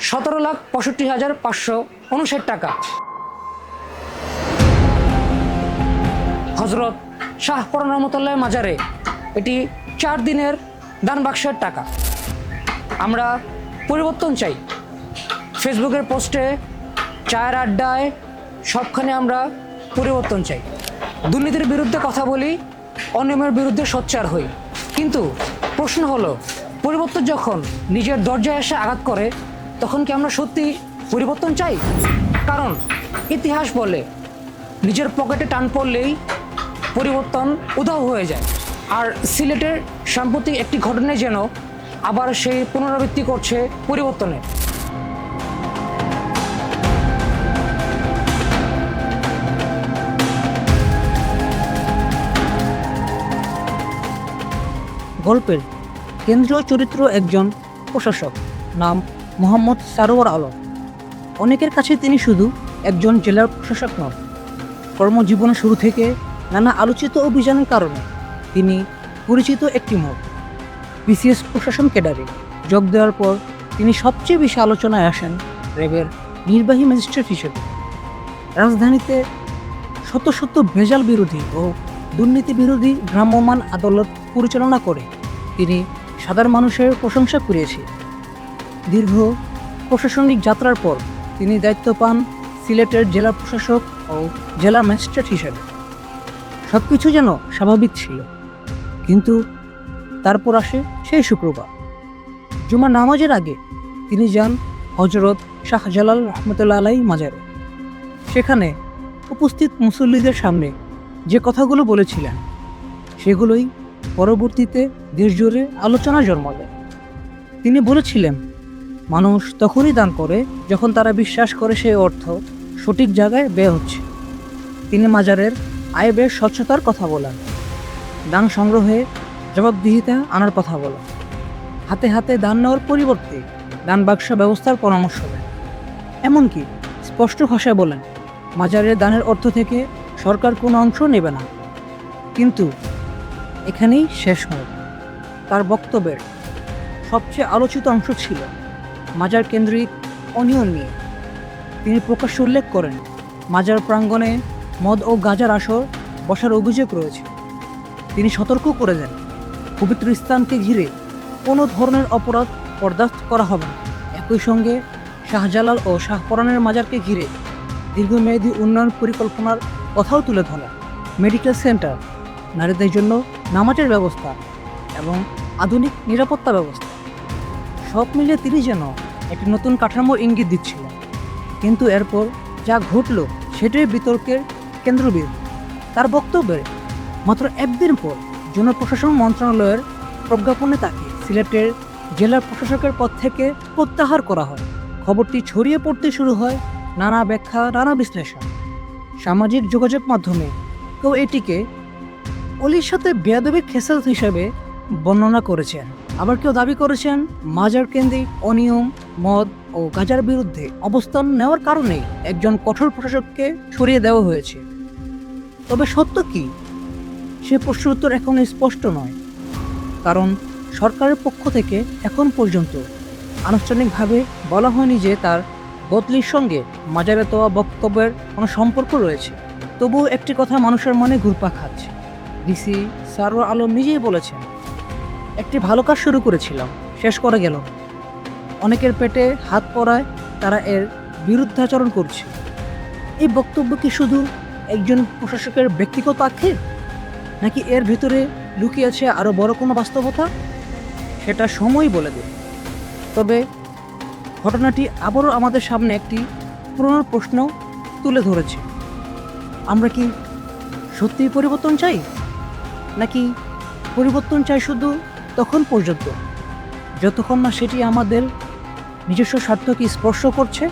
17,65,559 টাকা। হজরত শাহ পরান রহমতুল্লাহ মাজারে এটি 4 দিনের দান বাক্সের টাকা। আমরা পরিবর্তন চাই। ফেসবুকের পোস্টে, চায়ের আড্ডায়, সবখানে আমরা পরিবর্তন চাই। দুর্নীতির বিরুদ্ধে কথা বলি, অনিয়মের বিরুদ্ধে সোচ্চার হই। কিন্তু প্রশ্ন হলো, পরিবর্তন যখন নিজের দরজায় এসে আঘাত করে, তখন কি আমরা সত্যি পরিবর্তন চাই? কারণ ইতিহাস বলে, নিজের পকেটে টান পড়লেই পরিবর্তন উধাও হয়ে যায়। আর সিলেটের সাম্প্রতিক একটি ঘটনায় যেন আবার সেই পুনরাবৃত্তি করছে পরিবর্তনের। গল্পের কেন্দ্রীয় চরিত্র একজন প্রশাসক, নাম মোহাম্মদ সারোয়ার আলম। অনেকের কাছে তিনি শুধু একজন জেলার প্রশাসক নন, কর্মজীবনের শুরু থেকে নানা আলোচিত অভিযানের কারণে তিনি পরিচিত একটি মুখ। বিসিএস প্রশাসন ক্যাডারে যোগ দেওয়ার পর তিনি সবচেয়ে বেশি আলোচনায় আসেন র্যাবের নির্বাহী ম্যাজিস্ট্রেট হিসেবে। রাজধানীতে শত শত ভেজাল বিরোধী ও দুর্নীতি বিরোধী ভ্রাম্যমাণ আদালত পরিচালনা করে তিনি সাধারণ মানুষের প্রশংসা কুড়িয়েছে। দীর্ঘ প্রশাসনিক যাত্রার পর তিনি দায়িত্ব পান সিলেটের জেলা প্রশাসক ও জেলা ম্যাজিস্ট্রেট হিসেবে। সব কিছু যেন স্বাভাবিক ছিল, কিন্তু তারপর আসে সেই শুক্রবার। জুমার নামাজের আগে তিনি যান হজরত শাহজালাল রহমতুল্লাহ আলাই মাজারে। সেখানে উপস্থিত মুসল্লিদের সামনে যে কথাগুলো বলেছিলেন, সেগুলোই পরবর্তীতে দেশজুড়ে আলোচনা জন্ম দেয়। তিনি বলেছিলেন, মানুষ তখনই দান করে যখন তারা বিশ্বাস করে সেই অর্থ সঠিক জায়গায় ব্যয় হচ্ছে। তিনি মাজারের আয় ব্যয় স্বচ্ছতার কথা বলেন, দান সংগ্রহে জবাবদিহিতা আনার কথা বলেন, হাতে হাতে দান নেওয়ার পরিবর্তে দান বাক্স ব্যবস্থার পরামর্শ দেন। এমনকি স্পষ্ট ভাষায় বলেন, মাজারের দানের অর্থ থেকে সরকার কোনো অংশ নেবে না। কিন্তু এখানেই শেষ হয়। তার বক্তব্যের সবচেয়ে আলোচিত অংশ ছিল মাজার কেন্দ্রিক অনিয়ম নিয়ে। তিনি প্রকাশ্যে উল্লেখ করেন, মাজার প্রাঙ্গণে মদ ও গাঁজার আসর বসার অভিযোগ রয়েছে। তিনি সতর্ক করে দেন, পবিত্র স্থানকে ঘিরে কোনো ধরনের অপরাধ বরদাস্ত করা হবে না। একই সঙ্গে শাহজালাল ও শাহপরানের মাজারকে ঘিরে দীর্ঘমেয়াদী উন্নয়ন পরিকল্পনার কথাও তুলে ধরেন। মেডিকেল সেন্টার, নারীদের জন্য নামাজের ব্যবস্থা এবং আধুনিক নিরাপত্তা ব্যবস্থা, সব মিলিয়ে তিনি যেন একটি নতুন কাঠামোর ইঙ্গিত দিচ্ছিলেন। কিন্তু এরপর যা ঘটল সেটাই বিতর্কের কেন্দ্রবিন্দু। তার বক্তব্যের মাত্র একদিন পর জনপ্রশাসন মন্ত্রণালয়ের প্রজ্ঞাপনে তাকে সিলেটের জেলা প্রশাসকের পদ থেকে প্রত্যাহার করা হয়। খবরটি ছড়িয়ে পড়তে শুরু হয় নানা ব্যাখ্যা, নানা বিশ্লেষণ। সামাজিক যোগাযোগ মাধ্যমে কেউ এটিকে অলির সাথে বেয়াদবির খেসারত হিসেবে বর্ণনা করেছেন, আবার কেউ দাবি করেছেন মাজার কেন্দ্রিক অনিয়ম, মদ ও গাঁজার বিরুদ্ধে অবস্থান নেওয়ার কারণে একজন কঠোর প্রশাসককে সরিয়ে দেওয়া হয়েছে। তবে সত্য কি, সে প্রশ্নের উত্তর এখন স্পষ্ট নয়, কারণ সরকারের পক্ষ থেকে এখন পর্যন্ত আনুষ্ঠানিকভাবে বলা হয়নি যে তার বদলির সঙ্গে মাজারে দেওয়া বক্তব্যের কোনো সম্পর্ক রয়েছে। তবুও একটি কথা মানুষের মনে ঘুরপাক খাচ্ছে। ডিসি সারোয়ার আলম নিজেই বলেছেন, একটি ভালো কাজ শুরু করেছিলাম, শেষ করা গেল। অনেকের পেটে হাত পড়ায় তারা এর বিরুদ্ধাচরণ করছে। এই বক্তব্য কি শুধু একজন প্রশাসকের ব্যক্তিগত আক্ষেপ, নাকি এর ভেতরে লুকিয়ে আছে আরও বড় কোনো বাস্তবতা? সেটা সময় বলে দেবে। তবে ঘটনাটি আবারও আমাদের সামনে একটি পুরনো প্রশ্ন তুলে ধরেছে। আমরা কি সত্যিই পরিবর্তন চাই, নাকি পরিবর্তন চাই শুধু তখন পর্যন্ত যতক্ষণ না সেটি আমাদের নিজস্ব স্বার্থকে স্পর্শ করছে?